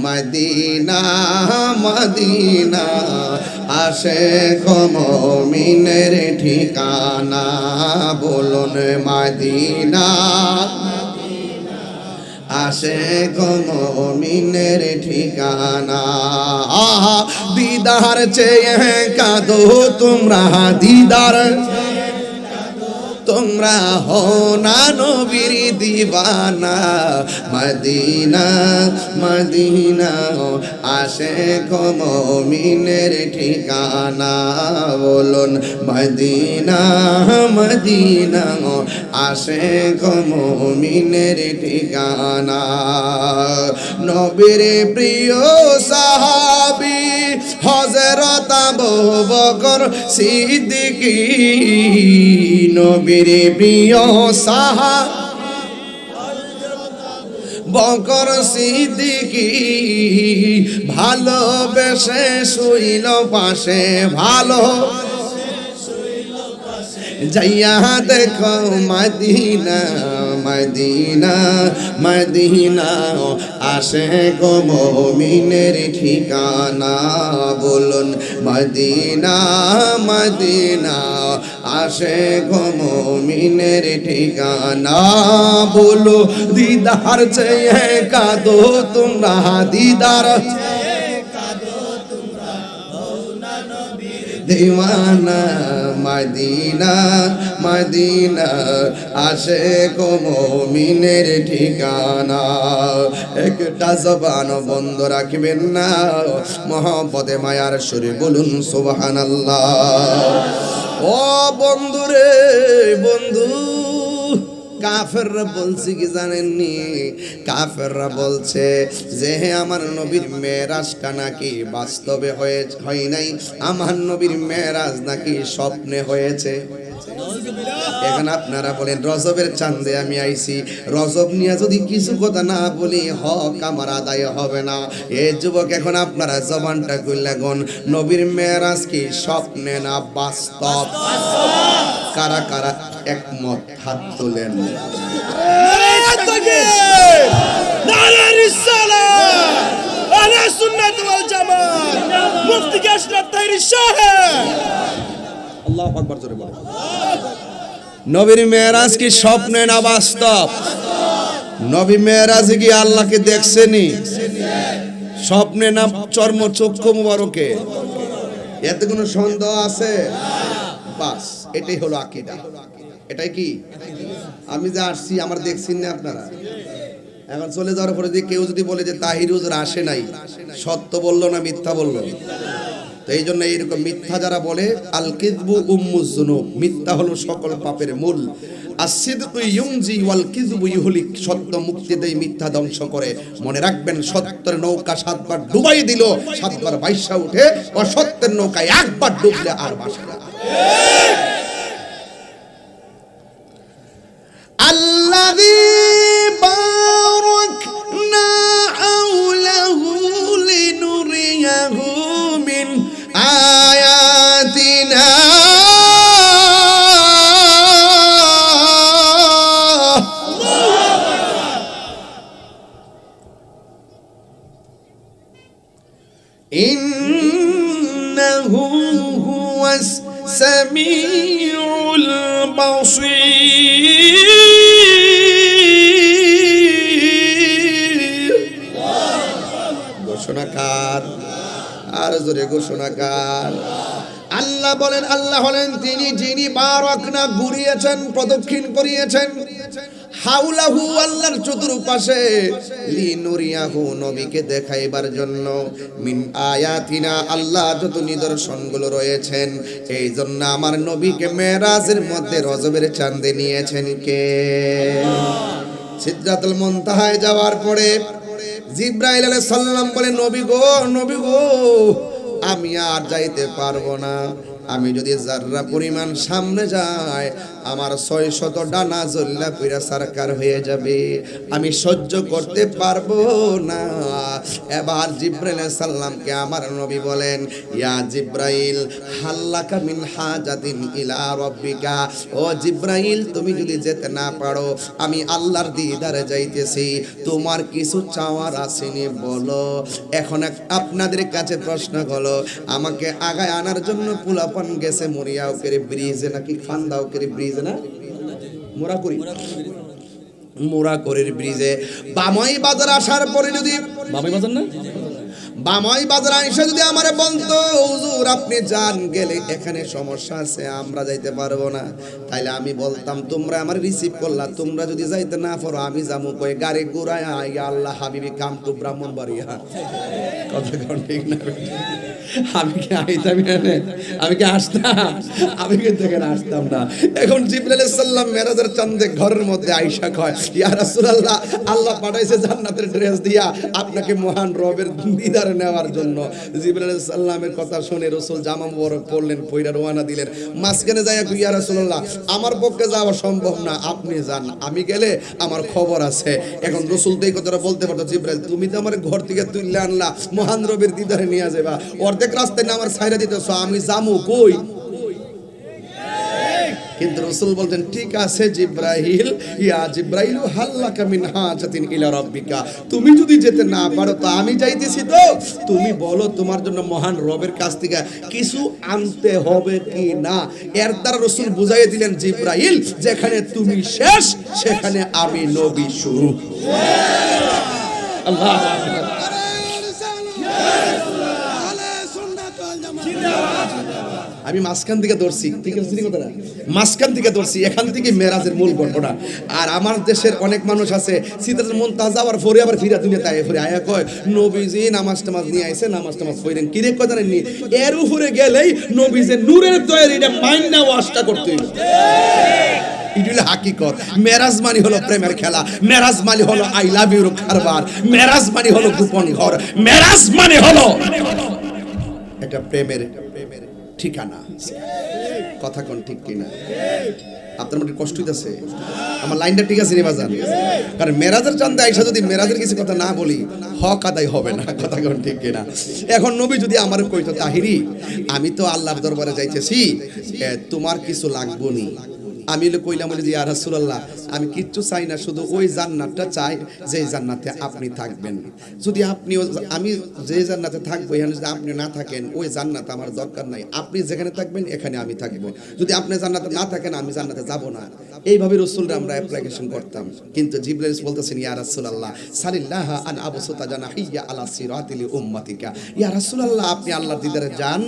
Medina Medina Ashiq মুমিনের ঠিকানা বলুন মদিনা আশিক মুমিনের ঠিকানা দিদার চেয়ে কাঁদো তোমরা দিদার তোমরা হো না নবীর দিওয়ানা মদিনা মদিনা আশিক মুমিনের ঠিকানা বলুন মদিনা মদিনা আশিক মুমিনের ঠিকানা নবীর প্রিয় সাহাবী হযরত আবু বকর সিদ্দিক নবীর প্রিয় সাহাবী বকর সিদ্দিকী ভালোবেসে শুইল পাশে ভালো যাইয়া দেখো মদিনা মদিনা মদিনা আশিক মুমিনের ঠিকানা বলুন মদিনা মদিনা আশিক মুমিনের ঠিকানা বলো দিদার চেয়ে কাঁদো তোমরা দিদার দিওয়ানা মদিনা মদিনা আশিক মুমিনের ঠিকানা একটা জবান বন্ধ রাখবেন না মহব্বতে মায়ার সুরে বলুন সুবহানাল্লাহ ও বন্ধুরে বন্ধু কাফেররা বলছে কি জানেননি কাফেররা বলছে যে আমার নবীর মেরাজটা নাকি বাস্তবে হয় নাই আমার নবীর মেরাজ নাকি স্বপ্নে হয়েছে এখন আপনারা বলেন রজবের চাঁদে আমি আইছি রজব নিয়ে যদি কিছু কথা না বলি হক আমার আদায় হবে না এই যুবক এখন আপনারা জবানটা খুলে গন নবীর মেরাজ কি স্বপ্নে না বাস্তব কারা কারা একমত হাত তোলেন নারে রিসালাত আহলে সুন্নাত ওয়াল জামাত মুফতি আশরাফ তাহরি সাহেব আল্লাহু আকবার জোরে বলেন নবীর মেরাজ কি স্বপ্নে না বাস্তব নবী মেরাজে কি আল্লাহকে দেখছেনই স্বপ্নে না চর্মচক্ষু মুবারকে এতে কোনো সন্দেহ আছে বাস এটাই হলো আকীদা এটাই কি আমি যে আসছি আমার দেখছেন না আপনারা এখন চলে যাওয়ার পরে যে কেউ যদি বলে যে তাহির হুজুর আসে নাই সত্য বললো না মিথ্যা বললো তো এই জন্য এইরকম মিথ্যা যারা বলে আল কিযবু উম্মুজ যুনুব মিথ্যা হলো সকল পাপের মূল আসিদকু ইউনজি ওয়াল কিযবু ইহলিক সত্য মুক্তি দেয় মিথ্যা ধ্বংস করে মনে রাখবেন সত্যের নৌকা 7 বার ডুবাই দিল 7 বার বাইসা উঠে অসত্যের নৌকায় একবার ডুবলে আর ভাসে না আল্লাযী বারাকনা হাওলাহু লিনুরিয়াহু মিন আয়াতিনা ইন্নাহু হুয়াস সামিউল বাসীর ঘোষণাকার আর জোরে ঘোষণাকার আল্লাহ বলেন আল্লাহ হলেন তিনি যিনি বারাকনা ঘুরিয়েছেন প্রদক্ষিণ করিয়েছেন হাওলাহু আল্লাহর চতুর্পাশে লিনুরিয়াহু নবীকে দেখাইবার জন্য মিন আয়াতিনা আল্লাহ যত নিদর্শনগুলো রয়েছেন এই জন্য আমার নবীকে মেরাজের মধ্যে রজবের চাঁদে নিয়েছেন কে সিদরাতুল মুনতাহায় যাওয়ার পরে জিবরাইল আলাইহিস সালাম বলে নবী গো আমি আর যাইতে পারবো না আমি যদি যাররা পরিমাণ সামনে যাই আমার 600 ডানা জল্লা পুরা সরকার হয়ে যাবে, আমি সহ্য করতে পারবো না। এবার জিব্রাইল আলাইহিস সালামকে আমার নবী বলেন, ইয়া জিব্রাইল হাল্লাকা মিন হাজাতিন ইলা রাব্বিকা, ও জিব্রাইল তুমি যদি যেতে না পারো, আমি আল্লাহর দিদারে যাইতেছি, তোমার কিছু চাওয়ার আসেনি বলো। এখন আপনাদের কাছে প্রশ্ন হলো, আমাকে আগায় আনার জন্য পোলাপান গেছে মরিয়াউকের ব্রিজে নাকি খান্দাউকের ব্রিজে, না মোরাকরের ব্রিজে। বামাই বাজার আসার পরে যদি বামাই বাজার না বামাই বাজার আইসা যদি আমারে বলতো হুজুর আপনি যান গেলে এখানে সমস্যা আছে আমরা যাইতে পারবো না, তাইলে আমি বলতাম তোমরা আমার রিসিভ করলা, তোমরা যদি যাইতে না পারো আমি যাবো কই গাড়ি ঘুরায় আইয়া আল্লাহ হাবিবি কাম টু ব্রাহ্মণবাড়িয়া। কথা কোন ঠিক না? আমি কি আইতাম এখানে? আমি কি আসতাম? আমি কিন্তু এখানে আসতাম না। এখন জিবরাইল আলাইহিস সালাম মেরাজের চাঁদে ঘরের মধ্যে আয়েশা কয়, ইয়া রাসূলুল্লাহ আল্লাহ পাঠাইছে জান্নাতের ড্রেস দিয়া আপনাকে মহান রবের দিদার নেওয়ার জন্য। জিবরাইল আলাইহিস সালামের কথা শুনে রাসূল জামা মোবারক পরলেন, পয়রা রওনা দিলেন। মাঝখানে যাইয়া কই, ইয়া রাসূলুল্লাহ আমার পক্ষে যাওয়া সম্ভব না, আপনি যান, আমি গেলে আমার খবর আছে। এখন রাসূল তো এই কথাটা বলতে পারতো, জিবরাইল তুমি তো আমার ঘর থেকে তুললে আনলা, মহান রবের দিদারে নিয়ে যাবা, অর্ধেক রাস্তায় না আমার ছাইরা দিতেছ, আমি যামু কই? কিন্তু রাসূল বলতেন, ঠিক আছে জিব্রাইল, ইয়া জিব্রাইল হাল্লাকা মিন হাজাতিন ইলা রাব্বিকা, তুমি যদি যেতে না পারো তো আমি যাইতেছি, তো তুমি বলো তোমার জন্য মহান রবের কাছ থেকে কিছু আনতে হবে কি না। এর দ্বারা রাসূল বুঝাইয়া দিলেন, জিব্রাইল যেখানে তুমি শেষ সেখানে আমি নবী শুরু। আল্লাহু আকবার। আমি মাঝখান থেকে ধরছি, ঠিক আছে কথাটা, মাঝখান থেকে ধরছি, এখান থেকে মেরাজের মূল ঘটনা। আর আমার দেশের অনেক মানুষ আছে সিদরাতুল মুনতাহা যাওয়ার পরে আবার ফিরা দুনিয়াতে আয় ফিরে আয়া কয় নবীজি নামাজ টামাজ নিয়ে আইছে, নামাজ টামাজ পড়েন, কি রে কয় জানেননি, এর উপরে গেলেই নবীজি নূরের দয়ার এটা মাইন্ড না ওয়াশটা করতে হইল। এগুলো হাকিকত। মেরাজ মানে হলো প্রেমের খেলা, মেরাজ মানে হলো আই লাভ ইউ কারবার, মেরাজ মানে হলো গোপন ঘর, মেরাজ মানে হলো একটা প্রেমের ঠিকানা। কথা কোন ঠিক কিনা? আপনার মধ্যে কষ্ট হইতেছে? আমার লাইনটা ঠিক আছে রে বাজান? কারণ মেরাজের চাঁদে আইসা যদি মেরাজের কিছু কথা না বলি হক আদায় হবে না। কথা কোন ঠিক কিনা? এখন নবী যদি আমার কইতো, তাহিরি আমি তো আল্লাহর দরবারে যাইতেছি, তোমার কিছু লাগবো নি, আমি কইলাম বলি যে ইয়া রাসূলুল্লাহ আমি কিচ্ছু চাই না, শুধু ওই জান্নাতটা চাই যে জান্নাতে আপনি থাকবেন। যদি আপনি আমি যে জান্নাতে থাকবো এখানে যদি আপনি না থাকেন ওই জান্নাত আমার দরকার নাই, আপনি যেখানে থাকবেন এখানে আমি থাকবো, যদি আপনি জান্নাতে না থাকেন আমি জান্নাতে যাব না। এইভাবে রাসূলরা আমরা অ্যাপ্লিকেশন করতাম। কিন্তু জিবরাইল বলতেছেন, ইয়া রাসূলুল্লাহ সাল্লাল্লাহু আন আবসুতা জানাহিয়া আলা সিরাতিল উম্মাতিকা, ইয়া রাসূলুল্লাহ আপনি আল্লাহর দিদারে যান,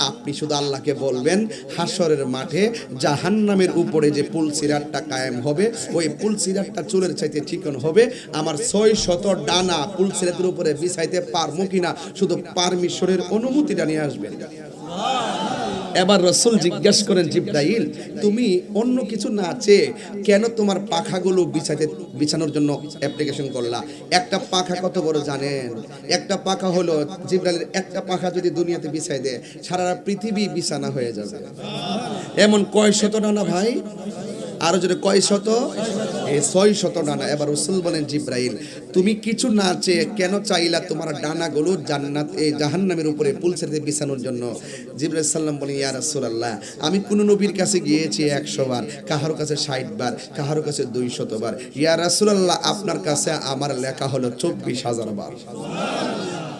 আপনি শুধু আল্লাহকে বলবেন হাশরের মাঠে জাহান্নামের উপরে যে পুল সিরাতটা কায়েম হবে ওই পুল সিরাতটা চুলের চাইতে চিকন হবে, আমার 600 ডানা পুল সিরাতের উপরে বিছাইতে পারমু কিনা শুধু পারমিশনের অনুমতিটা নিয়ে আসবেন। এবার রাসূল জিজ্ঞেস করেন, জিব্রাইল তুমি অন্য কিছু না চেয়ে কেন তোমার পাখাগুলো বিছানোর জন্য অ্যাপ্লিকেশন করলা? একটা পাখা কত বড় জানেন? একটা পাখা হলো জিব্রাইলের একটা পাখা যদি দুনিয়াতে বিছাই দেয় সারা পৃথিবী বিছানা হয়ে যাবে। এমন কয় শত ডানা ভাই? আরো যদি কয় শত? 600 ডানা। এবার রাসূল বলেন, জিব্রাইল তুমি কিছু না চেয়ে কেন চাইলা তোমার ডানাগুলো জান্নাত এই জাহান্নামের উপরে পুলসেতে বিছানোর জন্য? জিব্রাইল সাল্লাম বলেন, ইয়া রাসূলুল্লাহ আমি কোন নবীর কাছে গিয়েছি 100 বার, কাহারো কাছে 60 বার, কাহারো কাছে 200 বার। ইয়া রাসূলুল্লাহ আপনার কাছে আমার লেখা হলো 24,000 বার।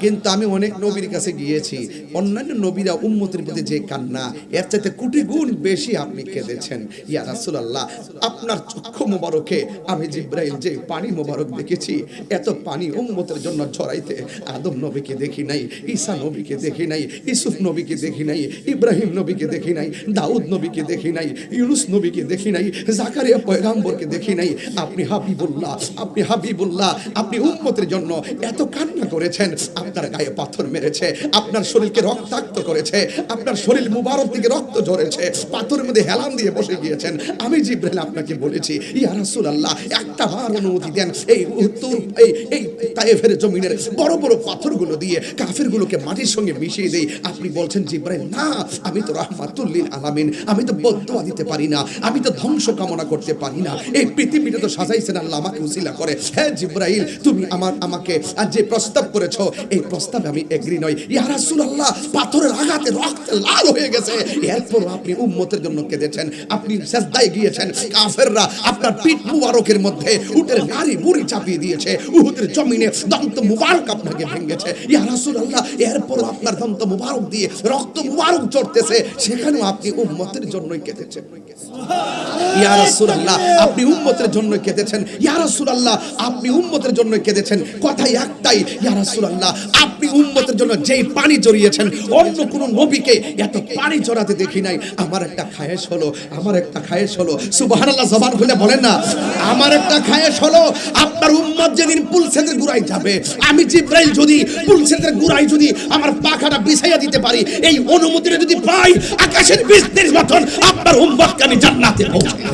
কিন্তু আমি অনেক নবীর কাছে গিয়েছি, অন্যান্য নবীরা উম্মতের প্রতি যে কান্না এর চাইতে কোটি গুণ বেশি আপনি কেঁদেছেন। ইয়া রাসূলুল্লাহ আপনার চক্ষু মোবারকে আমি জিব্রাইল যে পানি মোবারক দেখেছি, এত পানি উম্মতের জন্য ঝরাইতে আদম নবীকে দেখি নাই, ঈসা নবীকে দেখি নাই, ইউসুফ নবীকে দেখি নাই, ইব্রাহিম নবীকে দেখি নাই, দাউদ নবীকে দেখি নাই, ইউনুস নবীকে দেখি নাই, জাকারিয়া পয়গম্বরকে দেখি নাই। আপনি হাবিবুল্লাহ, আপনি হাবিবুল্লাহ, আপনি উম্মতের জন্য এত কান্না করেছেন, আপনি আপনার গায়ে পাথর মেরেছে, আপনার শরীরকে রক্তাক্ত করেছে, আপনার শরীর মুবারক থেকে রক্ত ঝরেছে, পাথরের মধ্যে হেলান দিয়ে বসে গিয়েছেন, আমি জিবরাইল আপনাকে বলেছি ইয়া রাসূলুল্লাহ একটা বার অনুমতি দেন এই উত্তর এই তায়েফের জমিনের বড় বড় পাথরগুলো দিয়ে কাফেরগুলোকে মাটির সঙ্গে মিশিয়ে দেই। আপনি বলছেন জিবরাইল না, আমি তো রাহমাতুল লিল আলামিন, আমি তো বদদুয়া দিতে পারি না, আমি তো ধ্বংস কামনা করতে পারি না, এই পৃথিবীটা তো সাজাইছেন আল্লাহ আমাকে উসিলা করে। হ্যাঁ জিবরাইল তুমি আমাকে আর যে প্রস্তাব করেছো এই প্রস্তাবে আমি এগ্রি নই। ইয়া রাসূলুল্লাহ পাথরের আঘাতে রক্তে লাল হয়ে গেছে, এরপর আপনি উম্মতের জন্য কেঁদেছেন, আপনি সিজদায় গিয়েছেন, কাফেররা আপনার পিঠ মুবারকের মধ্যে উটের নাড়ি মুড়ি চাপিয়ে দিয়েছে, উহুদের জমিনে দন্ত মুবারক আপনাকে ভেঙেছে। ইয়া রাসূলুল্লাহ এরপর আপনার দন্ত মুবারক দিয়ে রক্ত মুবারক ঝরতেছে, সেখানেও আপনি উম্মতের জন্যই কেঁদেছেন। ইয়া রাসূলুল্লাহ আপনি উম্মতের জন্য কেঁদেছেন, ইয়া রাসূলুল্লাহ আপনি উম্মতের জন্য কেঁদেছেন। কথাই একটাই, ইয়া রাসূলুল্লাহ আপনি উম্মতের জন্য যেই পানি জড়িয়েছেন অন্য কোন নবীকে এত পানি জড়াতে দেখি নাই। আমার একটা খায়েশ হলো, আমার একটা খায়েশ হলো, সুবহানাল্লাহ জবান খুলে বলেন না, আমার একটা খায়েশ হলো আপনার উম্মত যেদিন পুলসেদের গুড়ায় যাবে, আমি জিবরাইল যদি পুলসেদের গুড়ায় যদি আমার পাখাটা বিছাইয়া দিতে পারি, এই অনুমতিটা যদি পাই, আকাশের বিস্তীর্ণ মতন আপনার উম্মতকে আমি জান্নাতে পৌঁছে দেব।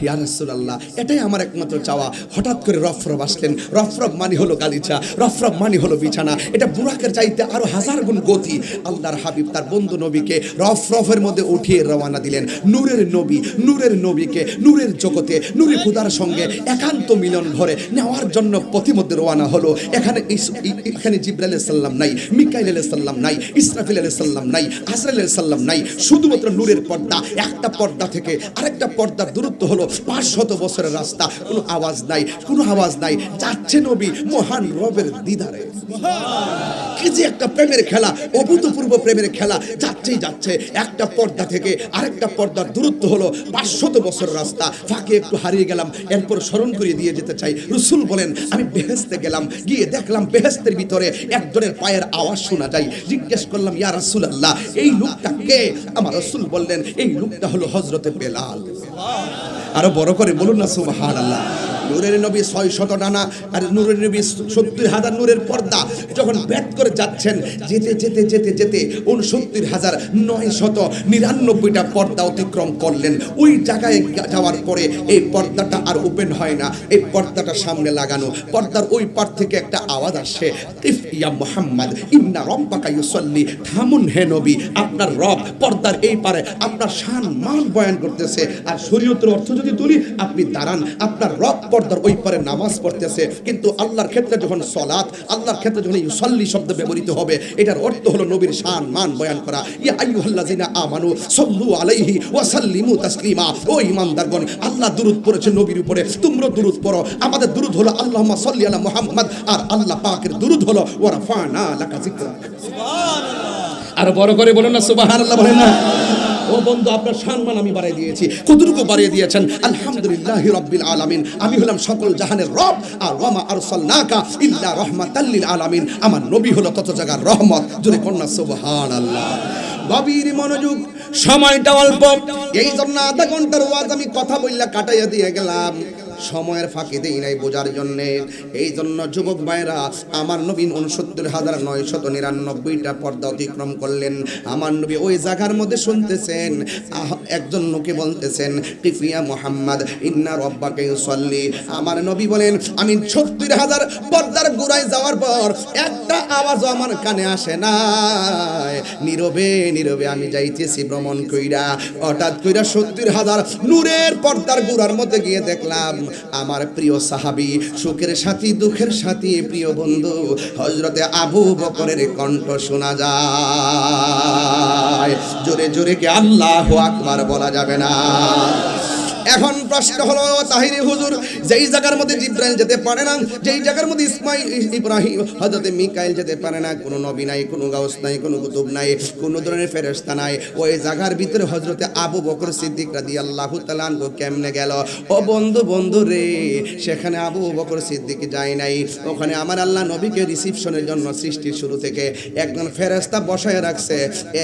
ইয়া রাসূলুল্লাহ এটাই আমার একমাত্র চাওয়া। হঠাৎ করে রফরফ আসলেন, রফরফ মানে হলো গালিচা, রফরফ মানে হলো বিছানা, এটা বুরাকের চাইতে আরো হাজার গুণ গতি। আল্লাহর হাবিব তার বন্ধু নবীকে রফরফের মধ্যে উঠিয়ে রওনা দিলেন। নূরের নবী, নূরের নবীকে নূরের জগতে নূরে খুদার সঙ্গে একান্ত মিলন ঘরে নেওয়ার জন্য পথিমধ্যে রওনা হলো। এখানে জিবরাইল আলাইহিস সালাম নাই, মিকাইল আলাইহিস সালাম নাই, ইসরাফিল আলাইহিস সালাম নাই, আজরাইল আলাইহিস সালাম নাই, শুধুমাত্র নূরের পর্দা। একটা পর্দা থেকে আরেকটা পর্দার দূরত্ব হলো 500 বছরের রাস্তা, কোনো আওয়াজ নাই, কোনো আওয়াজ নাই, যাচ্ছে নবী মহান রবের দিদারে। কি যে একটা প্রেমের খেলা, অভূতপূর্ব প্রেমের খেলা, যাচ্ছেই যাচ্ছে। একটা পর্দা থেকে আরেকটা পর্দার দূরত্ব হলো 500 বছরের রাস্তা। ফাঁকে একটু হারিয়ে গেলাম, এরপর স্মরণ করিয়ে দিয়ে যেতে চাই। রাসূল বলেন আমি বেহেশতে গেলাম, গিয়ে দেখলাম বেহেশতের ভিতরে একজনের পায়ের আওয়াজ শোনা যায়। জিজ্ঞেস করলাম ইয়া রাসূলুল্লাহ এই লোকটা কে? আমার রাসূল বললেন এই লোকটা হলো হযরতে বেলাল। আরো বড় করে বলুন না সুবহানাল্লাহ। নূরের নবী 600 ডানা আর নূরের নবী 70,000 নূরের পর্দা যখন ভেদ করে যাচ্ছেন, যেতে যেতে যেতে যেতে 69,999টা পর্দা অতিক্রম করলেন। ওই জায়গায় যাওয়ার পরে এই পর্দাটা আর ওপেন হয় না, এই পর্দাটা সামনে লাগানো। পর্দার ওই পার থেকে একটা আওয়াজ আসে, ইফ ইয়া মুহাম্মদ ইন্না রাব্বাকা ইউসাল্লি। থামুন হে নবী, আপনার রব পর্দার এই পারে আপনার শান মান বয়ান করতেছে। আর শরীয়তের অর্থ যদি তুলি, আপনি দাঁড়ান, আপনার রব পর্দার ওই পারে নামাজ পড়তেছে। কিন্তু আল্লাহর ক্ষেত্রে যখন সালাত, আল্লাহর ক্ষেত্রে যখন ইউসাল্লি শব্দ ব্যবহৃত হবে, এটার অর্থ হলো নবীর শান মান বয়ান করা। ইয়া আইয়ুহাল্লাযিনা আমানু সাল্লু আলাইহি ওয়া সাল্লিমু তাসলিমা। ও ঈমানদারগণ, আল্লাহ দুরূদ পড়েছে নবীর উপরে, তোমরা দুরূদ পড়ো। আমাদের দুরূদ হলো আল্লাহুম্মা সাল্লি আলা মুহাম্মদ, আর আল্লাহ পাকের দুরূদ হলো ওয়া রাফা'না লাকা যিকরাক। সুবহানাল্লাহ। আর বড় করে বলুন না সুবহানাল্লাহ, বলেন না। ও বন্ধু, আপনার সম্মান আমি বাড়িয়ে দিয়েছি। কতটুকু বাড়িয়ে দিয়েছেন? আলহামদুলিল্লাহি রাব্বিল আলামিন। আমি হলাম সকল জাহানের রব, আর ওয়া মা আরসালনাকা ইল্লা রাহমাতাল লিল আলামিন। আমার নবী হলো তত জায়গার রহমত। জোরে কন্যা সুবহানাল্লাহ। গভীর মনোযোগ, সময়টা অল্প, এই জন্য আধা ঘন্টার ওয়াজ আমি কথা বললা কাটাইয়া দিয়ে গেলাম। সময়ের ফাঁকি দেই নাই বোঝার জন্যে। এই জন্য যুবক ভাইরা, আমার নবী 69,999টা পর্দা অতিক্রম করলেন। আমার নবী ওই জায়গার মধ্যে শুনতেছেন একজন লোকে বলতেছেন টিফিয়া মুহাম্মদ ইন্না রাব্বাকা ইউসাল্লি। আমার নবী বলেন আমি 70,000 পর্দার গোড়ায় যাওয়ার পর একটা আওয়াজও আমার কানে আসে না। নীরবে নীরবে আমি যাইতেছি ভ্রমণ কইরা, হঠাৎ কইরা 70,000 নূরের পর্দার গোড়ার মধ্যে গিয়ে দেখলাম আমার প্রিয় সাহাবী, সুখের সাথী দুঃখের সাথী, প্রিয় বন্ধু হযরতে আবু বকরের কণ্ঠ শোনা যায়। জোরে জোরে কি আল্লাহু আকবার বলা যাবে না? এখন প্রশ্ন হলো তাহিরি হুজুর, যেই জায়গার মধ্যে জিব্রাইল যেতে পারে না, যেই জায়গার মধ্যে ইব্রাহিম হযরত মিকাইল যেতে পারে না, কোনো নবী নাই, কোনো গাউস নাই, কোনো কুতুব নাই, কোনো ধরনের ফেরেশতা নাই, ওই জায়গার ভিতরে হযরত আবু বকর সিদ্দিক রাদিয়াল্লাহু তাআলা আনহু কেমনে গেল? ও বন্ধু রে, সেখানে আবু বকর সিদ্দিক যায় নাই, ওখানে আমার আল্লাহ নবীকে রিসিপশনের জন্য সৃষ্টির শুরু থেকে একজন ফেরেশতা বসায় রাখছে।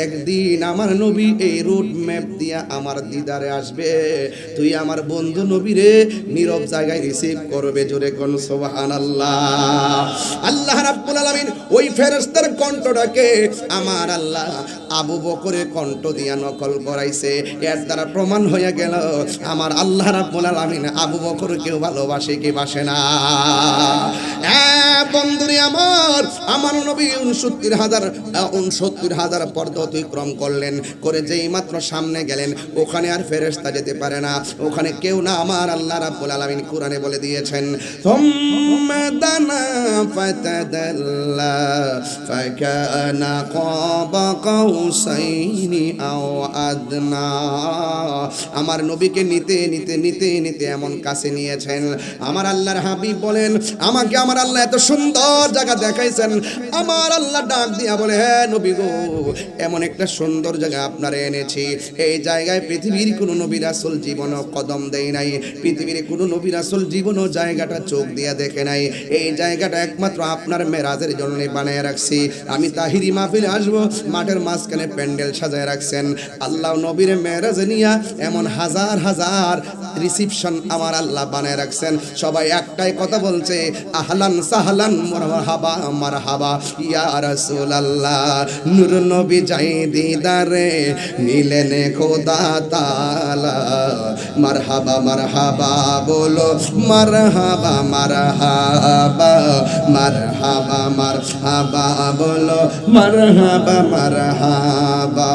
একদিন আমার নবী এই রুট ম্যাপ দিয়া আমার দিদারে আসবে, তুই আমার বন্ধু নবীরে নীরব জায়গায় রিসিভ করবে। জোরে কোন সুবহানাল্লাহ। আল্লাহ রাব্বুল আলামিন ওই ফেরেশতার কণ্ঠটাকে আমার আল্লাহ আবু বকরের কণ্ঠ দিয়া নকল করাইছে। এর দ্বারা প্রমাণ হয়ে গেল আমার আল্লাহ রাব্বুল আলামিন আবু বকরকেও ভালোবাসে কি বাসে না? বন্ধুরে আমার নবী ৬৯,০০০ পর্দা অতিক্রম করলেন, করে যেই মাত্র সামনে গেলেন, ওখানে আর ফেরেশতা যেতে পারে না, ওখানে কেউ না। আমার আল্লাহ রাব্বুল আলামিন কোরআনে বলে দিয়েছেন, সুম্মা দানা ফাতাদাল্লা ফাকানা কাবা কাউসাইনি আও আদনা। আমার নবীকে নিতে এমন কাছে নিয়েছেন। আমার আল্লাহর হাবিব বলেন, আমাকে আমার আল্লাহ এত সুন্দর জায়গা দেখাইছেন। আমার আল্লাহ ডাক দিয়া বলে, হ্যাঁ নবী গো, এমন একটা সুন্দর জায়গা আপনারে এনেছি। এই জায়গায় পৃথিবীর কোনো নবী রাসূল জীবনও কদম দেয় নাই, পৃথিবীর কোনো নবী রাসূল জীবনও জায়গাটা চোখ দিয়া দেখে নাই। এই জায়গাটা একমাত্র আপনার মেরাজের জন্য বানায় রাখছি। আমি তাহিরি মাহফিলে আসবো, মাঠের মাঝখানে প্যান্ডেল সাজায় রাখছেন। আল্লাহ নবীর মেরাজে নিয়া এমন হাজার হাজার রিসিপশন আমার আল্লাহ বানায় রাখছেন। সবাই একটাই কথা বলছে, আহলান সাহলান মারহাবা মারহাবা ইয়া রাসূলুল্লাহ। নূর নবী যাই দিদারে নিলেন খোদা তাআলা, মারহাবা মারহাবা বলো, মারহাবা মারহাবা, মারহাবা মারহাবা বলো, মারহাবা মারহাবা।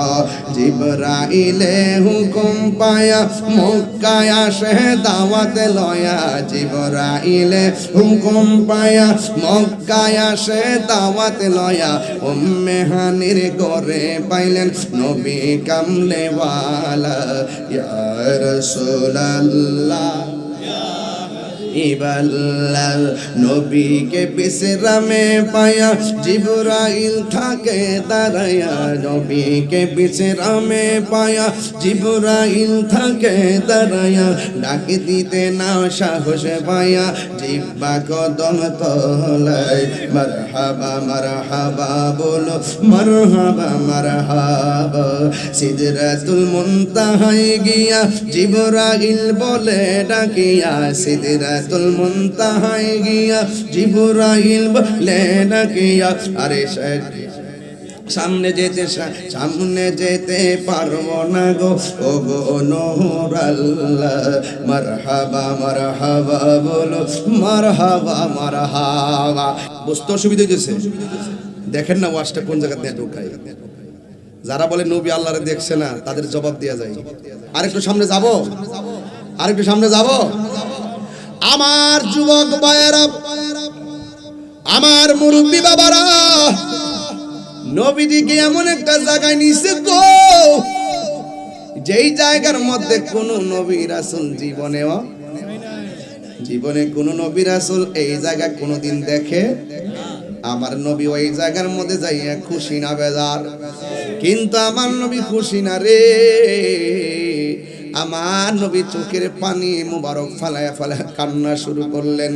জিবরাইলে হুকুম পায়া মক্কায় আসে দাওয়াত লয়া, জিবরাইলে হুকুম পায়া মক্কায় আসে দাওয়াত লয়া। উম্মে হানির ঘরে পাইলেন নবী কামলে ওয়ালা, ইয়া রাসূলুল্লাহ ইবাল্লাহ। নবীকে বিশ্রামে পায়া জিবরাইল থাকে দাঁড়ায়া, নবীকে বিশ্রামে পায়া জিবরাইল থাকে দাঁড়ায়া। ডাক দিতে না সাহস পায়া জিহ্বা কদম তলায়, মারহাবা মারহাবা বলো, মারহাবা মারহাবা। সিদরাতুল মুনতাহায় গিয়া জিবরাইল বলে ডাকিয়া, সিদরাতুল মুনতাহায় গিয়া জিবরাইল বলে ডাকিয়া। আরে সামনে যেতে পারবো না গো, ও গো নূর আল্লাহ। মারহাবা মারহাবা বলো, মারহাবা মারহাবা। বুঝতে অসুবিধা হয়েছে? দেখেন না ওয়াজটা কোন জায়গাতে ঢোকায়। যারা বলে নবী আল্লাহরে দেখছে না, তাদের জবাব দেয়া যায়। আরেকটু সামনে যাব। আমার যুবক ভাইয়েরা, আমার মুরব্বী বাবারা, নবীজিকে এমন একটা জায়গায় নিছে গো, যেই জায়গার মধ্যে কোনো নবী রাসূল জীবনে কোনো নবী রাসূল এই জায়গা কোনোদিন দেখে। আমার নবী ওই জায়গার মধ্যে যাইয়া খুশি না বেজার? কিন্তু আমার নবী খুশি না রে। আমার নবী চোখের পানি মুবারক ফালায়া ফালায়া কান্না শুরু করলেন।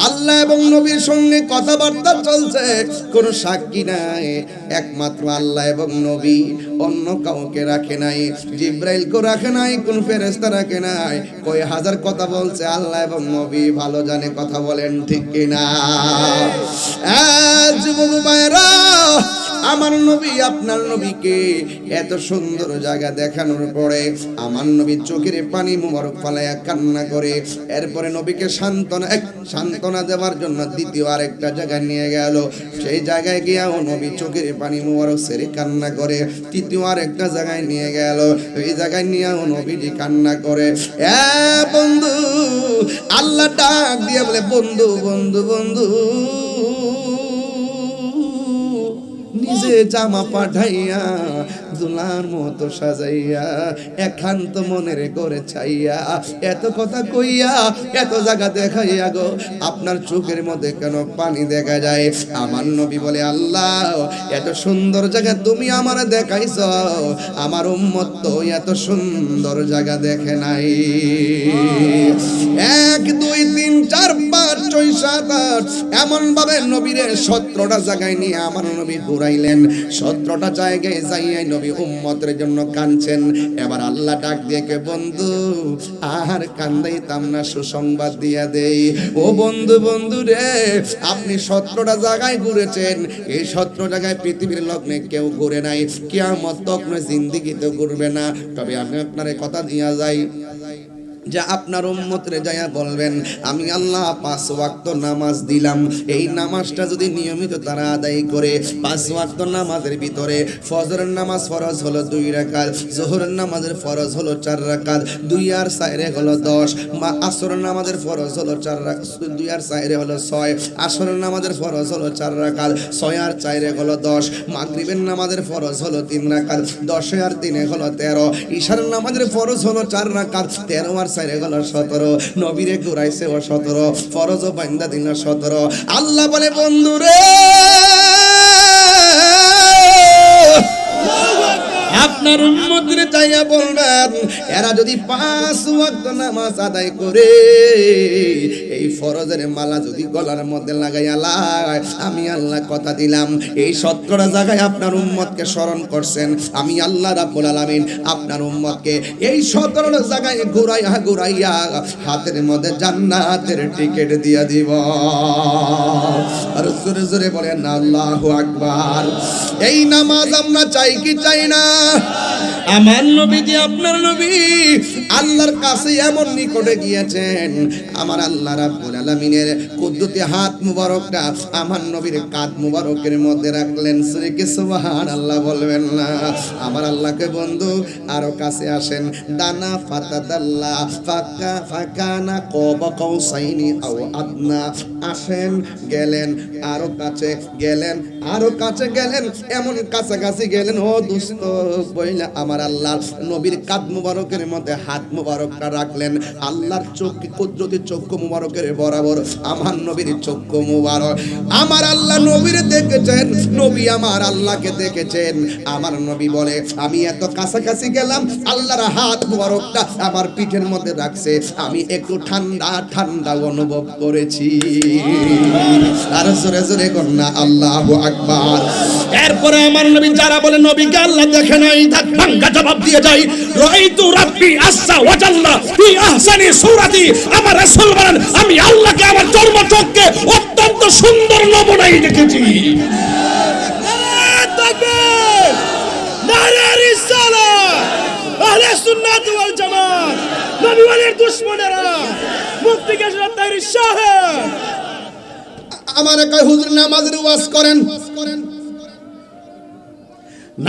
আল্লাহ এবং নবীর সঙ্গে কথাবার্তা চলছে, কোনো সাক্ষী নাই, একমাত্র আল্লাহ এবং নবী, অন্য কাউকে রাখে নাই। জিবরাইলকে রাখে নাই, কোন ফেরেশতা রাখে নাই। কয় হাজার কথা বলছে, আল্লাহ এবং নবী ভালো জানে কথা বলেন ঠিক কিনা? যুবক ভাইরা, আমার নবী আপনার নবীকে এত সুন্দর জায়গা দেখানোর পরে আমার নবী চোখের পানি মুবারক ফালায়া কান্না করে। এরপরে নবীকে সান্ত্বনা দেওয়ার জন্য দ্বিতীয় আরেকটা জায়গায় নিয়ে গেল। সেই জায়গায় গিয়াও নবী চোখের পানি মুবারক ছেড়ে কান্না করে। তৃতীয় আরেকটা জায়গায় নিয়ে গেল, এই জায়গায় নিয়েও নবীজি কান্না করে। বন্ধু, আল্লাহ ডাক দিয়ে বলে, বন্ধু বন্ধু বন্ধু, নিজে জামা পাঠাইয়া দুলার মতো সাজাইয়া একান্ত মনের করে চাইয়া এত কথা কইয়া এত জায়গা দেখাইয়া গো আপনার চোখের মধ্যে কেন পানি দেখা যায়? আমার নবী বলে আল্লাহ এত সুন্দর জায়গা তুমি আমার দেখাইছ, আমার উম্মত তো এত সুন্দর জায়গা দেখে নাই। 1 2 3 4 5 6 7 8 এমন ভাবে নবীরে 17টা জায়গায় নিয়ে আমার নবী ঘুরাইলেন। 17টা জায়গায় যাইয়া নবী উম্মতের জন্য কাঁদছেন। এবার আল্লাহ ডাক দিয়ে কে বন্ধু আর কান্দাইতাম না, সুসংবাদ দিয়া দেই। ও বন্ধু বন্ধু রে, আপনি 17টা জায়গায় ঘুরেছেন, এই 17 জায়গায় পৃথিবীর লগ্নে কেউ ঘুরে নাই, কিয়ামত তখন জিন্দেগিতে ঘুরবে না। তবে আমি আপনারে কথা দিয়া যাই যে আপনার উম্মতরে যায়া বলবেন আমি আল্লাহ 5 ওয়াক্ত নামাজ দিলাম, এই নামাজটা যদি নিয়মিত তারা আদায় করে 5 ওয়াক্ত নামাজের ভিতরে ফজরের নামাজ ফরজ হলো 2 রাকাত, যোহরের নামাজের ফরজ হলো 4 রাকাত, 2 আর 4 হলো 10, আসরের নামাজের ফরজ হলো 4 রাকাত, 2 আর 4 হলো 6, আসরের নামাজের ফরজ হলো 4 রাকাত, 6 আর 4 হলো 10, মাগরিবের নামাজের ফরজ হলো 3 রাকাত, 10 আর 3 হলো 13, ইশার নামাজের ফরজ হলো 4 রাকাত, 13 আর 4 হলো 17, নবীরে ঘুরাইছে ও 17, ফরজ ও বান্দা দিন 17। আল্লাহ বলে বন্ধু রে আপনার উম্মতরে যাইয়া বলবেন এরা যদি 5 ওয়াক্ত নামাজ আদায় করে এই ফরজের মালা যদি গলার মধ্যে লাগাইয়া লাগায়, আমি আল্লাহ কথা দিলাম এই 17টা জায়গায় আপনার উম্মতকে স্মরণ করছেন, আমি আল্লাহ রাব্বুল আলামিন আপনার উম্মতকে এই 17টা জায়গায় ঘুরাইয়া ঘুরাইয়া হাতের মধ্যে জান্নাতের টিকিট দিয়া দিব। আর জোরে জোরে বলেন আল্লাহু আকবার। এই নামাজ আমরা চাই কি চাই না? আমার নবী যে আপনার নবী আল্লাহর কাছে এমন নিকটে গিয়েছেন, আমার আল্লাহ রাব্বুল আলামিনের কুদরতি হাত মুবারকটা আমার নবীর কাঁধ মুবারকের মধ্যে রাখলেন। সুবহানাল্লাহ বলবেন না? আমার আল্লাহকে বন্ধু আরো কাছে আসেন। দানা ফাতাদাল্লা ফাকানা কাবা কাউসাইনি আও আদনা, আসেন গেলেন আরো কাছে গেলেন আরো কাছে গেলেন, এমন কাছাকাছি গেলেন ও দোস্ত বইলা আমার আল্লাহ নবীর কাঁধ মুবারকের মধ্যে হাত মুবারকটা রাখলেন। আল্লাহর চোখ কুদরতি চক্ষু মুবারকের বরাবর আমার নবীর চক্ষু মুবারক। আমার আল্লাহ নবীর দেখেছেন, নবী আমার আল্লাহকে দেখেছেন। আমার নবী বলে আমি এত কাছাকাছি গেলাম, আল্লাহর হাত মুবারকটা আমার পিঠের মধ্যে রাখছে, আমি একটু ঠান্ডা ঠান্ডা অনুভব করেছি। আর জোরে জোরে কন্যা আল্লাহু আকবার। এরপরে আমার নবী যারা বলে নবীকে আল্লাহ দেখে নাই, তার ভাঙ্গা জবাব দিয়ে যায় রাইতু রাব্বি আযজা ওয়া জাল্লা ফি আহসানি সূরাতি। আমার রাসূল বলেন আমি আল্লাহকে আমার জন্ম চক্ষে অত্যন্ত সুন্দর নমুনায় দেখেছি। নারে তাকবীর, নারে রিসালাত, আহলে সুন্নাত ওয়াল জামাত, নবী ওয়ালির দুশমনেরা, মুফতি কাশরত তাহরির সাহেব আমারে কয় হুজুর নামাজের ওয়াজ করেন।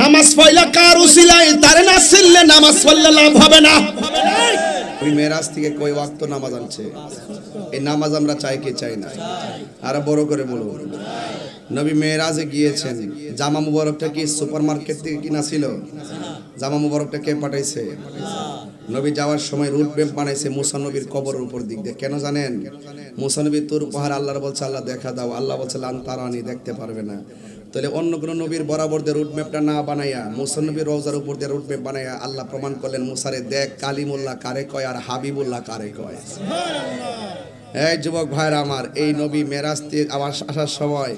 নামাজ পড়লে কার উসিলায় তারে না ছিললে নামাজ পড়লে লাভ হবে না। ওই মেরাজ থেকে কই ওয়াক্ত নামাজ আনছে, এই নামাজ আমরা চাই কি চাই না? আর বড় করে বলবো, নবী মেরাজে গিয়েছেন, জামা মুবারকটা কি সুপারমার্কেট থেকে কিনা ছিল? জামা মুবারকটা কে পাঠাইছে? নবী যাওয়ার সময় রুট ম্যাপ বানাইছে মুসা নবীর কবরের উপর দিক দিয়ে। কেন জানেন? মুসা নবী তুর পাহাড় আল্লাহর বলছে আল্লাহ দেখা দাও, আল্লাহ বলছে লান তারানি, দেখতে পারবে না। তাহলে অন্য কোনো নবীর বরাবর দিয়ে রুট ম্যাপটা না বানাইয়া মুসা নবীর রওজার উপর দিয়ে রুট ম্যাপ বানাইয়া আল্লাহ প্রমাণ করলেন মুসারে দেখ কালিমুল্লাহ কারে কয় আর হাবিবুল্লাহ কারে কয়। এই যুবক ভাইরা আমার, এই নবী মেরাজ থেকে আসার সময়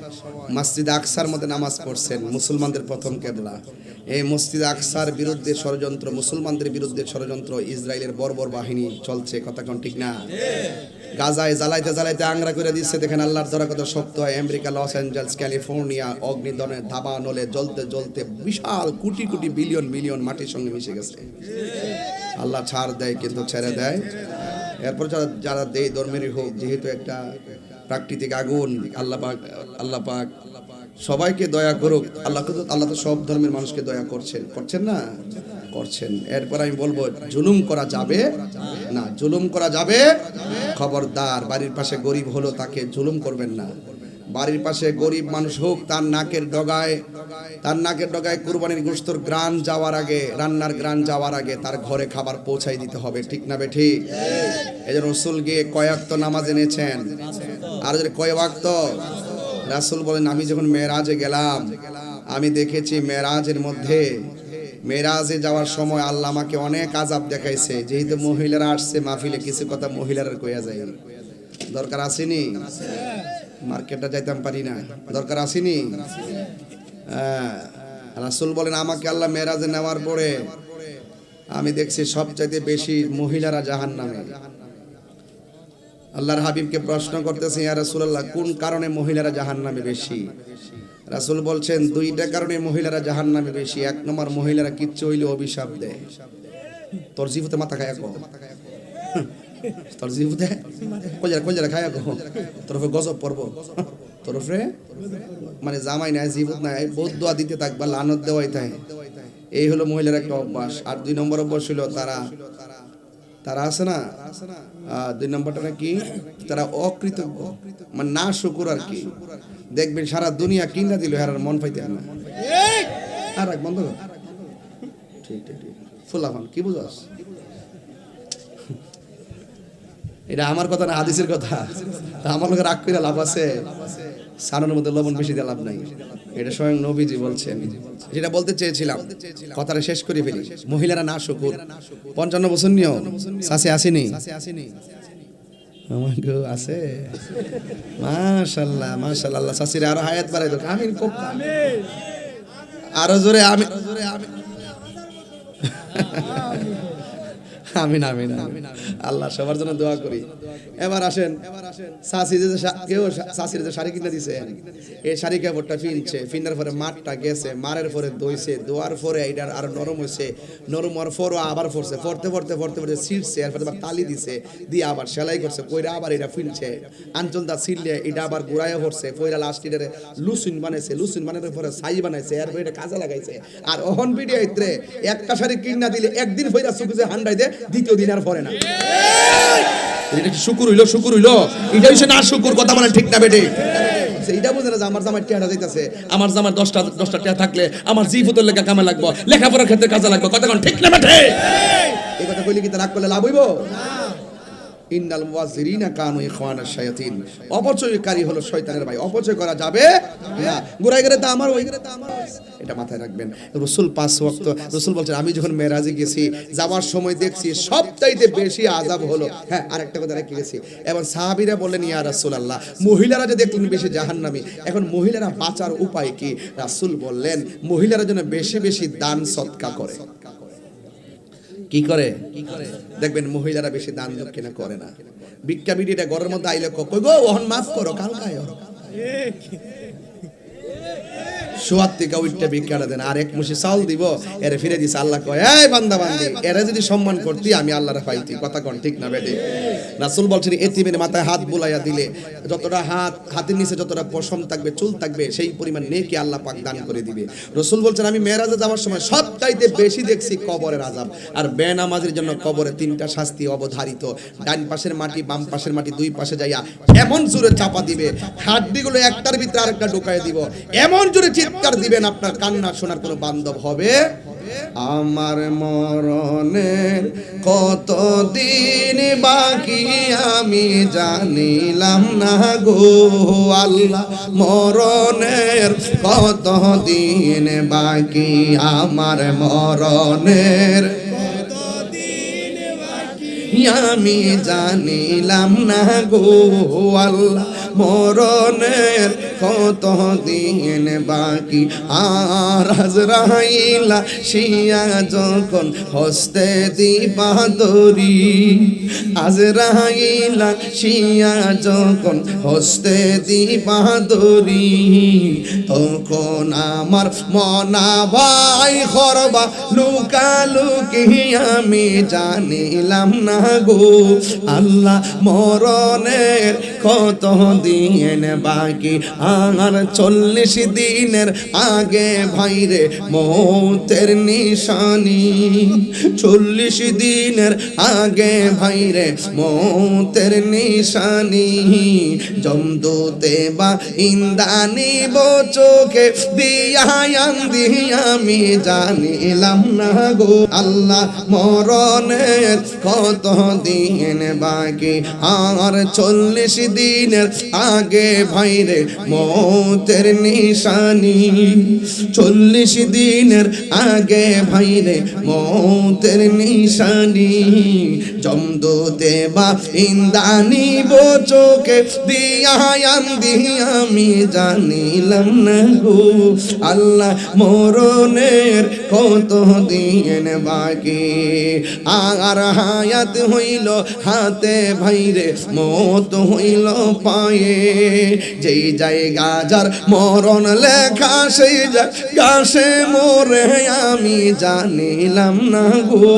মসজিদ আকসার মধ্যে নামাজ পড়ছেন, মুসলমানদের প্রথম কেবলা। এই মসজিদ আকসার বিরুদ্ধে ষড়যন্ত্র, মুসলমানদের বিরুদ্ধে ষড়যন্ত্র, ইসরায়েলের বর্বর বাহিনী চলছে, কথা কোন ঠিক না? গাজায় জ্বালাইতে জ্বালাইতে আংরা করে দিচ্ছে। দেখেন আল্লাহর ধরা কত শক্ত হয়। আমেরিকা, লস অ্যাঞ্জেলস, ক্যালিফোর্নিয়া অগ্নিদনের ধাবা নলে জ্বলতে জ্বলতে বিশাল কোটি কোটি বিলিয়ন বিলিয়ন মাটির সঙ্গে মিশে গেছে। আল্লাহ ছাড় দেয় কিন্তু ছেড়ে দেয়। এরপর যারা দেই ধর্মেরই হোক, যেহেতু একটা প্রাকৃতিক আগুন, আল্লাহ পাক সবাইকে দয়া করুক। আল্লাহ তো সব ধর্মের মানুষকে দয়া করছেন না? করছেন। এরপর আমি বলবো জুলুম করা যাবে না, জুলুম করা যাবে। খবরদার, বাড়ির পাশে গরিব হলো তাকে জুলুম করবেন না। বাড়ির পাশে গরিব মানুষ হোক, তার নাকের ডগায় কুরবানির গোশতের গ্রান যাওয়ার আগে, রান্নার গ্রান যাওয়ার আগে তার ঘরে খাবার পৌঁছাই দিতে হবে, ঠিক না বেঠি? এই যে রাসূল গিয়ে কয় ওয়াক্ত নামাজ এনেছেন, আর যদি কয় ওয়াক্ত? রাসূল বলেন আমি যখন মেরাজে গেলাম, আমি দেখেছি মেরাজের মধ্যে, মেরাজে যাওয়ার সময় আল্লাহ আমাকে অনেক আযাব দেখাইছে। যেহেতু মহিলারা আসছে মাহফিলে, কিছু কথা মহিলারা কইয়া যায়, দরকার আসেনি? মার্কেটে যাইতাম পারি না, দরকার আসেনি? রাসূল বলেন আমাকে আল্লাহ মেরাজে নেওয়ার পরে আমি দেখছি সবচাইতে বেশি মহিলারা জাহান্নামে। আল্লাহর হাবিবকে প্রশ্ন করতেছে, ইয়া রাসূলুল্লাহ, কোন কারণে মহিলারা জাহান্নামে বেশি? রাসূল বলছেন দুইটা কারণে মহিলারা জাহান্নামে বেশি। এক নম্বর, মহিলারা কিচ্ছু হইলে অভিশাপ দেয়। তোর জীবতে মাথা খায় কো, তোর জীবতে কইরা খায় কো, তোর উপরে গজব পড়ব, তোর উপরে মানে জামাই নাই, জীবত নাই, বহুত দোয়া দিতে থাকবা, লানত দেওয়াই থাকে। এই হলো মহিলার একটা অভ্যাস। আর দুই নম্বর অভ্যাস হলো তারা আছে না, দুই নম্বরটা কি, তারা অকৃতজ্ঞ, মানে না শুকুর আর কি। দেখবেন সারা দুনিয়া কিনা দিল, আর মন পাইতেন না। আর এক বন্ধ কর, ঠিক ঠিক ঠিক, ফুলাফান কি বুঝাস? এটা আমার কথা না, হাদিসের কথা। আমার লোকের রাগ করে লাভ আছে? সারানোর মধ্যে লবণ বেশি দিয়ে লাভ নাই, এটা স্বয়ং নবীজি বলছেন। যেটা বলতে চেয়েছিলাম কথাটা শেষ করে ফেলি। মহিলারা না শুকুর, 55 বছর নিয়েও শাসে আসেনি, আমাকে আছে। মাশাআল্লাহ মাশাআল্লাহ, আল্লাহ শাসিরে আরো হায়াত বাড়াই দাও, আমিন, আরো জোরে আমিন, আমিন আমিন আমিন। আল্লাহ সবার জন্য দোয়া করি। এবার আসেন, শাসি যে কেউ শাসির যে শাড়ি কিনে দিছে, এই শাড়ি কাপড়টা ফিনছে, ফিনার পরে মাঠটা গেছে, মারের পরে দইছে, দোয়ার পরে এটা আর নরম হয়েছে, নরম হওয়ার পরও আবার পড়ছে, পড়তে পড়তে পড়তে পড়তে ছিঁড়ছে, এরপরে আবার তালি দিছে, দিয়ে আবার সেলাই করছে, কইরা আবার এটা ফিনছে, আঞ্চলটা ছিঁড়লে এটা আবার গুড়াইয়া পড়ছে, কইরা লাস্ট এটারে লুসুন বানাইছে, লুসুন বানানোর পরে সাই বানাইছে, এরপরে এটা কাজে লাগাইছে। আর অহন ভিডিও ইত্রে একটা শাড়ি কিনা দিলে একদিন ফইরা সুকুজে হান্ডাই দে, দ্বিতীয় দিন আর পরে না। এটা কি শুকুর হইলো? শুকুর হইলো? এটা হইছে না শুকুর, কথা বলেন ঠিক না বেটে? এইটা বুঝে না যে আমার জামাই টিয়াটা যাইতাছে, আমার জামার 10টা টিয়া থাকলে আমার জীবতের লেখা কামে লাগবো, লেখাপড়ার ক্ষেত্রে কাজে লাগবো, কথা বলেন ঠিক না বেটে? এই কথা কইলে কি রাগ করলে লাভ হইব? ইন্নাল মুওয়াজ্জিরিনা কানু ইখওয়ানাশ শায়াতিন, অপচয়কারী হলো শয়তানের ভাই, অপচয় করা যাবে না। গুরাই গেলে তা আমার, ওই গেলে তা আমার, এটা মাথায় রাখবেন। রাসূল 5 ওয়াক্ত, রাসূল বলছেন আমি যখন মেরাজে গেছি, যাওয়ার সময় দেখছি সবচাইতে বেশি আযাব হলো। হ্যাঁ, আরেকটা কথা রেখে গেছি। এবং সাহাবীরা বললেন ইয়া রাসূলুল্লাহ, মহিলারা যে দেখলেন বেশি জাহান্নামী, এখন মহিলারা বাঁচার উপায় কি? রাসূল বললেন মহিলারা যেন বেশি বেশি দান সদকা করে। কি করে? দেখবেন মহিলারা বেশি দান দক্ষিণা করে না। ভিক্ষা বিড়িটা ঘরের মধ্যে আইলে কই গো ওহন মাফ করো, কালকে আয় সোয়াত থেকে উইটটা ভিক্ষাটা দেন, আর এক মুঠি চাউল দিব, এরে ফিরে দিছে। আল্লাহ কয় এই বান্দা বান্দি, এরা যদি সম্মান করতি আমি আল্লাহরে পাইতি, কথা কোন ঠিক না বেটি? রাসূল বলছেন এতিমের মাথায় হাত বুলাইয়া দিলে যতটা হাতের নিচে যতটা পশম থাকবে, চুল থাকবে, সেই পরিমাণ নেকি আল্লাহ পাক দান করে দিবে। রাসূল বলছেন আমি মেরাজে যাওয়ার সময় সবচাইতে বেশি দেখছি কবরের আযাব। আর বেনামাজির জন্য কবরে 3টা শাস্তি অবধারিত। ডান পাশের মাটি, বাম পাশের মাটি দুই পাশে যাইয়া এমন জোরে চাপা দিবে, হাড্ডিগুলো একটার ভিতরে আরেকটা ঢুকায় দিব, এমন জোরে চিৎকার দিবেন আপনার কান্না শোনার কোনো বান্ধব হবে। আমার মরণের কতদিন বাকি আমি জানিলাম না গো আল্লাহ, মরণের কতদিন বাকি, আমার মরণের কতদিন বাকি আমি জানিলাম না গো আল্লাহ, মরণের কতদিন বাকি। আর আজরাইল শিয়া যখন হস্তে দিবা দড়ি, আজরাইল শিয়া যখন হস্তে দিবা দড়ি, তখন আমার মনা ভাই করবা লুকালুকি আমি জানিলাম না গো আল্লাহ, মরণের কত দিন বাকি আর 40 দিনের আগে ভাইরে মৌতের নিশানি 40 দিনের আগে ভাইরে মৌতের নিশানি জমদূতে বা ইন্দানি চোখে দিয়া আমি জানিলাম না গো আল্লাহ মরণের কত দিন বাকি আর 40 দিনের আগে ভাইরে মৌতের নিশানি 40 দিনের আগে ভাইরে মৌতের নিশানি জমদূতে বা ইন্দানি চোখে দিয়া আমি জানিলাম না গো আল্লাহ মরণের কত দিন বাকি আর হায়াত হইল হাতে ভাইরে মত হইল পায়ে যেই জায়গা যার মরণ লেখা সেই গাছে মরে আমি জানিলাম না গো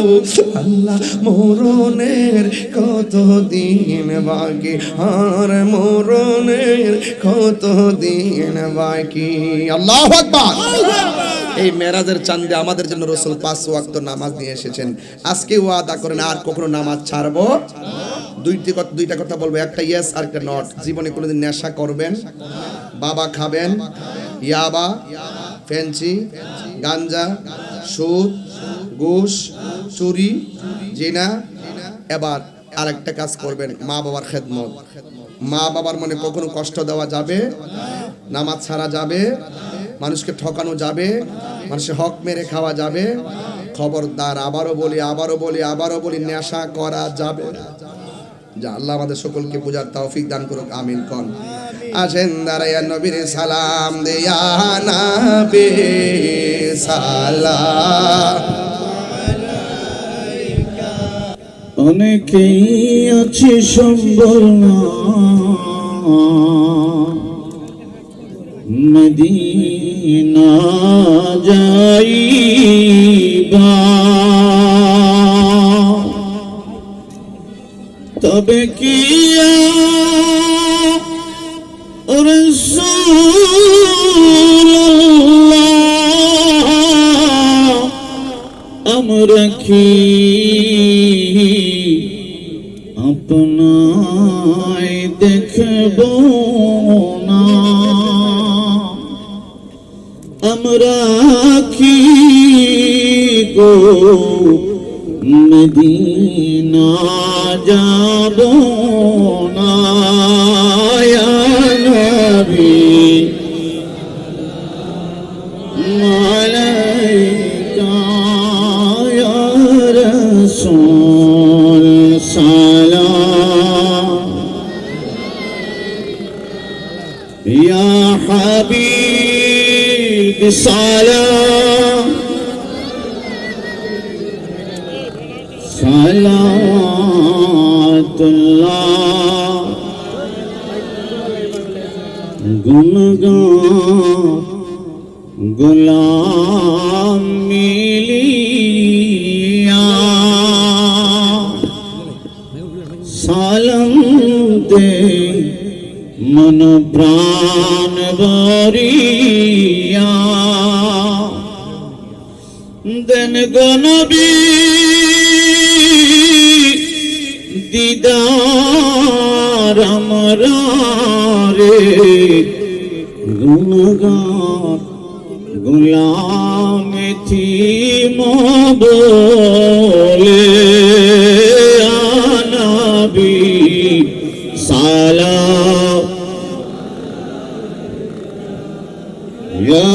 আল্লাহ মরণের কত দিন বাকি আর মরণের কত দিন বাকি আল্লাহু আকবার এই মেরাজের চাঁদে আমাদের জন্য রাসূল 5 ওয়াক্ত নামাজ নিয়ে এসেছেন আজকে ওয়াদা করেন আর কখনো নামাজ ছাড়বো দুইটা কথা বলবো একটা ইয়েস আর একটা নট জীবনে কোনোদিন নেশা করবেন বাবা খাবেন ইয়াবা ফেন্সি গাঞ্জা সুদ ঘুষ চুরি জিনা এবার আরেকটা কাজ করবেন মা বাবার খেদমত মা বাবার মনে কখনো কষ্ট দেওয়া যাবে নামাজ ছাড়া যাবে মানুষকে ঠকানো যাবে মানুষের হক মেরে খাওয়া যাবে খবরদার আবারও বলি নেশা করা যাবে যা আল্লাহ আমাদের সকলকে বুঝার তৌফিক দান করুক আমিন কোন আসেন দাঁড়াইয়া নবীর সালাম দেয়া নবী সালাম অনেকেই আছে সম্বল মদিনা যাইবা তবে কি রাসূলুল্লাহ আমরা কি আপনায় দেখব না আমরা কি গো মদিনা যাব না ইয়া নবী মালাইকা ইয়া রাসূল সালাম ইয়া হাবিব সালাম সালাতুল্লাহ গোলাম মিলিয়া সালাম দে মন প্রাণ ভরিয়া দেন গো নবী দিদার আমরা রে গুণগান গুলাম থি বলে নবী সালাম ইয়া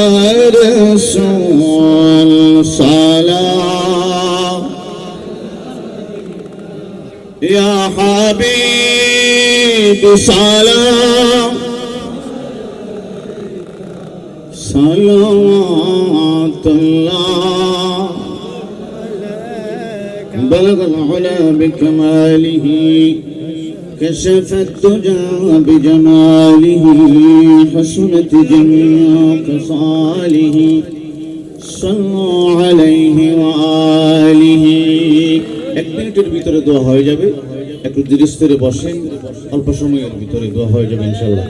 রাসূল সালাম ইয়া হাবিব সালাম সালাতুল্লাহ بلغ العلا بكماله كشف الدجى بجماله حسنت جميع خصاله صلوا عليه وآله এক মিনিটের ভিতরে দোয়া হয়ে যাবে একটু ধীরে স্থিরে বসেন অল্প সময়ের ভিতরে দোয়া হয়ে যাবে ইনশাআল্লাহ